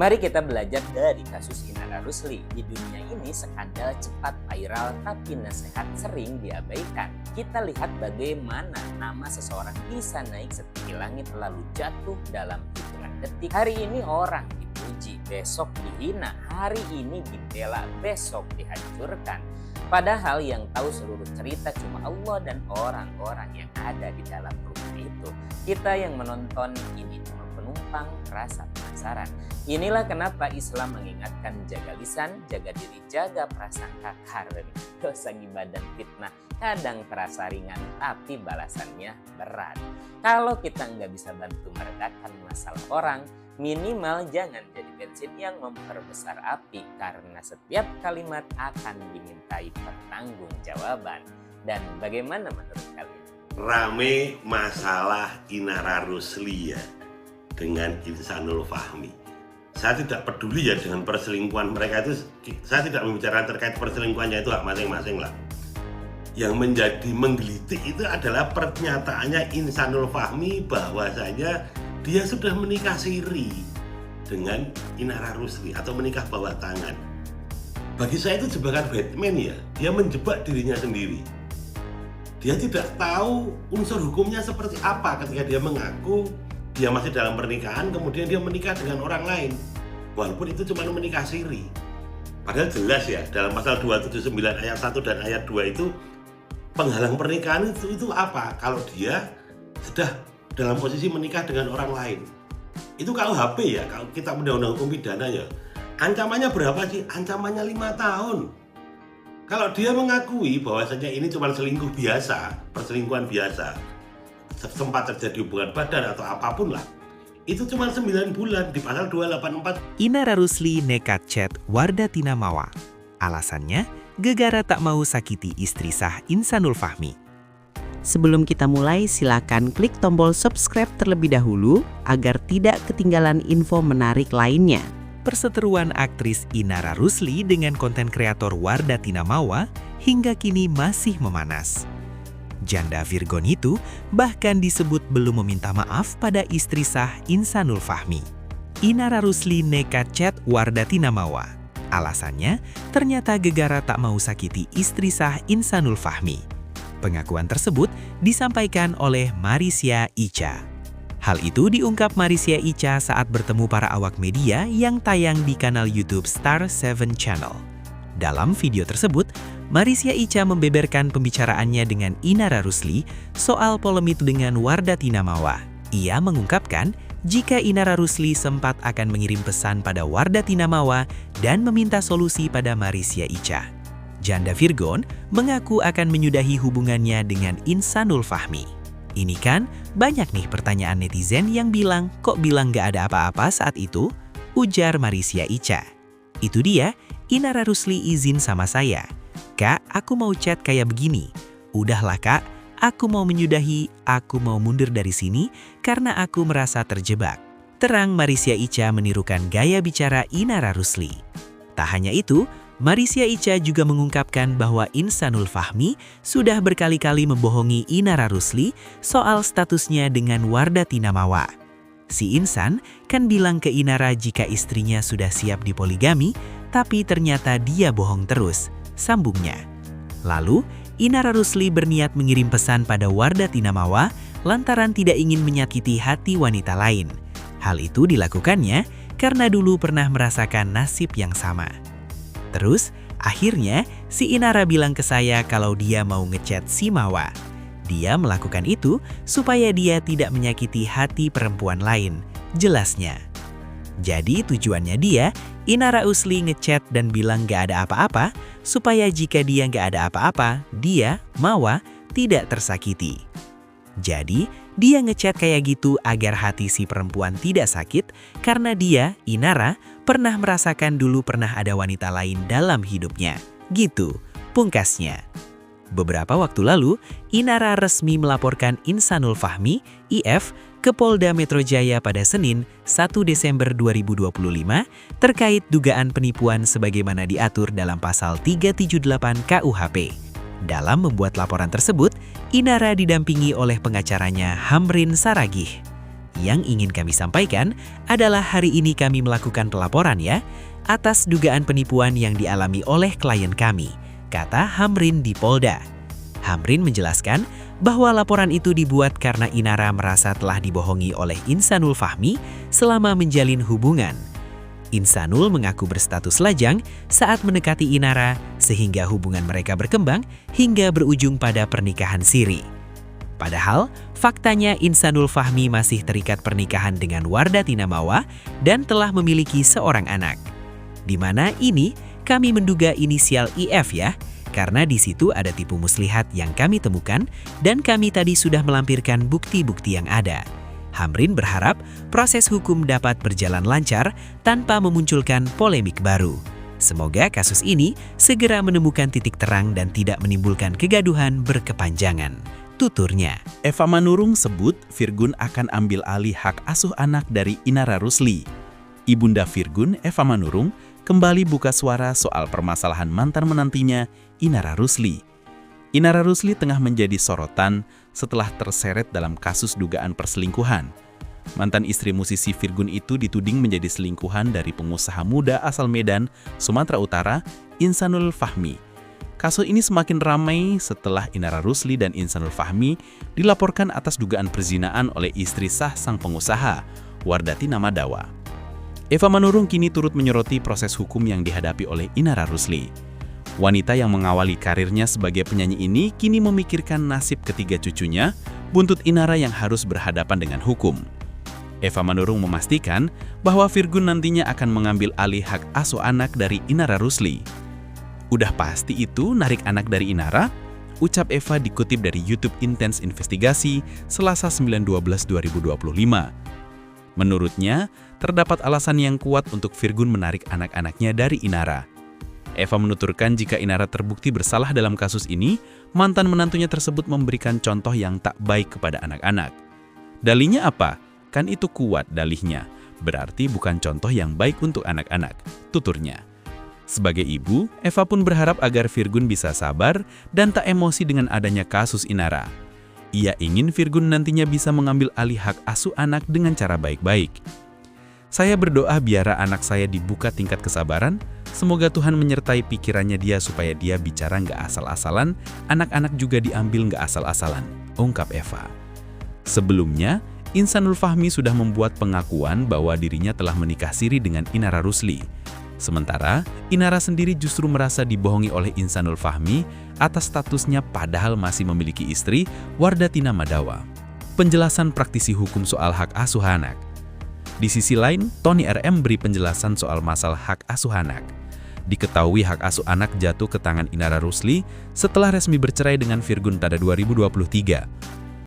Mari kita belajar dari kasus Inara Rusli. Di dunia ini skandal cepat viral tapi nasihat sering diabaikan. Kita lihat bagaimana nama seseorang bisa naik setinggi langit lalu jatuh dalam hitungan detik. Hari ini orang dipuji, besok dihina, hari ini dibela, besok dihancurkan. Padahal yang tahu seluruh cerita cuma Allah dan orang-orang yang ada di dalam rumah itu. Kita yang menonton ini cuma penumpang rasa penasaran. Inilah kenapa Islam mengingatkan jaga lisan, jaga diri, jaga prasangka karena dosa ghibah dan fitnah kadang terasa ringan tapi balasannya berat. Kalau kita nggak bisa bantu meredakan masalah orang, minimal jangan jadi bensin yang memperbesar api karena setiap kalimat akan dimintai pertanggungjawaban. Dan bagaimana menurut kalian? Rame masalah Inara Rusli ya dengan Insanul Fahmi. Saya tidak peduli ya dengan perselingkuhan mereka itu, saya tidak membicarakan terkait perselingkuhannya, itu hak masing-masing lah. Yang menjadi menggelitik itu adalah pernyataannya Insanul Fahmi bahwasanya dia sudah menikah siri dengan Inara Rusli atau menikah bawah tangan. Bagi saya itu jebakan Batman ya, dia menjebak dirinya sendiri. Dia tidak tahu unsur hukumnya seperti apa ketika dia mengaku dia masih dalam pernikahan, kemudian dia menikah dengan orang lain. Walaupun itu cuma menikah siri. Padahal jelas ya, dalam pasal 279 ayat 1 dan ayat 2 itu penghalang pernikahan itu apa? Kalau dia sudah dalam posisi menikah dengan orang lain. Itu KUHP ya, kalau kita undang-undang hukum pidana ya. Ancamannya berapa sih? Ancamannya 5 tahun. Kalau dia mengakui bahwasanya ini cuma selingkuh biasa, perselingkuhan biasa, sempat terjadi hubungan badan atau apapun lah, itu cuma 9 bulan di pasal 284. Inara Rusli nekat chat Wardah Tina Mawa. Alasannya, gegara tak mau sakiti istri sah Insanul Fahmi. Sebelum kita mulai, silakan klik tombol subscribe terlebih dahulu agar tidak ketinggalan info menarik lainnya. Perseteruan aktris Inara Rusli dengan konten kreator Wardah Tina Mawa hingga kini masih memanas. Janda Virgon itu bahkan disebut belum meminta maaf pada istri sah Insanul Fahmi. Inara Rusli nekat chat Wardah Tina Mawa. Alasannya, ternyata gegara tak mau sakiti istri sah Insanul Fahmi. Pengakuan tersebut disampaikan oleh Marisya Icha. Hal itu diungkap Marisya Icha saat bertemu para awak media yang tayang di kanal YouTube Star 7 Channel. Dalam video tersebut, Marisya Icha membeberkan pembicaraannya dengan Inara Rusli soal polemik dengan Wardah Tina Mawa. Ia mengungkapkan jika Inara Rusli sempat akan mengirim pesan pada Wardah Tina Mawa dan meminta solusi pada Marisya Icha. Janda Virgon mengaku akan menyudahi hubungannya dengan Insanul Fahmi. Ini kan banyak nih pertanyaan netizen yang bilang, kok bilang gak ada apa-apa saat itu? Ujar Marisya Icha. Itu dia, Inara Rusli izin sama saya. Kak, aku mau chat kayak begini. Udahlah kak, aku mau menyudahi, aku mau mundur dari sini karena aku merasa terjebak. Terang Marisya Icha menirukan gaya bicara Inara Rusli. Tak hanya itu, Marisya Icha juga mengungkapkan bahwa Insanul Fahmi sudah berkali-kali membohongi Inara Rusli soal statusnya dengan Wardah Tina Mawa. Si Insan kan bilang ke Inara jika istrinya sudah siap dipoligami, tapi ternyata dia bohong terus, sambungnya. Lalu, Inara Rusli berniat mengirim pesan pada Wardah Tina Mawa lantaran tidak ingin menyakiti hati wanita lain. Hal itu dilakukannya karena dulu pernah merasakan nasib yang sama. Terus, akhirnya si Inara bilang ke saya kalau dia mau ngechat si Mawa. Dia melakukan itu supaya dia tidak menyakiti hati perempuan lain, jelasnya. Jadi tujuannya dia, Inara Rusli ngechat dan bilang gak ada apa-apa, supaya jika dia gak ada apa-apa, dia, Mawa, tidak tersakiti. Jadi, dia ngechat kayak gitu agar hati si perempuan tidak sakit, karena dia, Inara, pernah merasakan dulu pernah ada wanita lain dalam hidupnya. Gitu, pungkasnya. Beberapa waktu lalu, Inara resmi melaporkan Insanul Fahmi, IF, ke Polda Metro Jaya pada Senin, 1 Desember 2025, terkait dugaan penipuan sebagaimana diatur dalam pasal 378 KUHP. Dalam membuat laporan tersebut, Inara didampingi oleh pengacaranya Hamrin Saragih. yang ingin kami sampaikan adalah hari ini kami melakukan pelaporan ya, atas dugaan penipuan yang dialami oleh klien kami, kata Hamrin di Polda. Hamrin menjelaskan bahwa laporan itu dibuat karena Inara merasa telah dibohongi oleh Insanul Fahmi selama menjalin hubungan. Insanul mengaku berstatus lajang saat mendekati Inara sehingga hubungan mereka berkembang hingga berujung pada pernikahan siri. Padahal, faktanya Insanul Fahmi masih terikat pernikahan dengan Wardatina Mawa dan telah memiliki seorang anak. Di mana ini kami menduga inisial IF ya, karena di situ ada tipu muslihat yang kami temukan dan kami tadi sudah melampirkan bukti-bukti yang ada. Hamrin berharap proses hukum dapat berjalan lancar tanpa memunculkan polemik baru. Semoga kasus ini segera menemukan titik terang dan tidak menimbulkan kegaduhan berkepanjangan, tuturnya. Eva Manurung sebut Virgun akan ambil alih hak asuh anak dari Inara Rusli. Ibunda Virgun, Eva Manurung, kembali buka suara soal permasalahan mantan menantinya, Inara Rusli. Inara Rusli tengah menjadi sorotan setelah terseret dalam kasus dugaan perselingkuhan. Mantan istri musisi Virgun itu dituding menjadi selingkuhan dari pengusaha muda asal Medan, Sumatera Utara, Insanul Fahmi. Kasus ini semakin ramai setelah Inara Rusli dan Insanul Fahmi dilaporkan atas dugaan perzinaan oleh istri sah sang pengusaha, Wardatina Mawa. Eva Manurung kini turut menyoroti proses hukum yang dihadapi oleh Inara Rusli. Wanita yang mengawali karirnya sebagai penyanyi ini kini memikirkan nasib ketiga cucunya, buntut Inara yang harus berhadapan dengan hukum. Eva Manurung memastikan bahwa Virgun nantinya akan mengambil alih hak asuh anak dari Inara Rusli. Udah pasti itu narik anak dari Inara? Ucap Eva dikutip dari YouTube Intense Investigasi Selasa 9/12/2025. Menurutnya, terdapat alasan yang kuat untuk Virgun menarik anak-anaknya dari Inara. Eva menuturkan jika Inara terbukti bersalah dalam kasus ini, mantan menantunya tersebut memberikan contoh yang tak baik kepada anak-anak. Dalihnya apa? Kan itu kuat dalihnya, berarti bukan contoh yang baik untuk anak-anak, tuturnya. Sebagai ibu, Eva pun berharap agar Virgun bisa sabar dan tak emosi dengan adanya kasus Inara. Ia ingin Virgun nantinya bisa mengambil alih hak asuh anak dengan cara baik-baik. Saya berdoa biar anak saya dibuka tingkat kesabaran, semoga Tuhan menyertai pikirannya dia supaya dia bicara nggak asal-asalan, anak-anak juga diambil nggak asal-asalan, ungkap Eva. Sebelumnya, Insanul Fahmi sudah membuat pengakuan bahwa dirinya telah menikah siri dengan Inara Rusli. Sementara, Inara sendiri justru merasa dibohongi oleh Insanul Fahmi atas statusnya padahal masih memiliki istri, Wardatina Mawa. Penjelasan praktisi hukum soal hak asuh anak. Di sisi lain, Tony RM beri penjelasan soal masalah hak asuh anak. Diketahui hak asuh anak jatuh ke tangan Inara Rusli setelah resmi bercerai dengan Virgun pada 2023.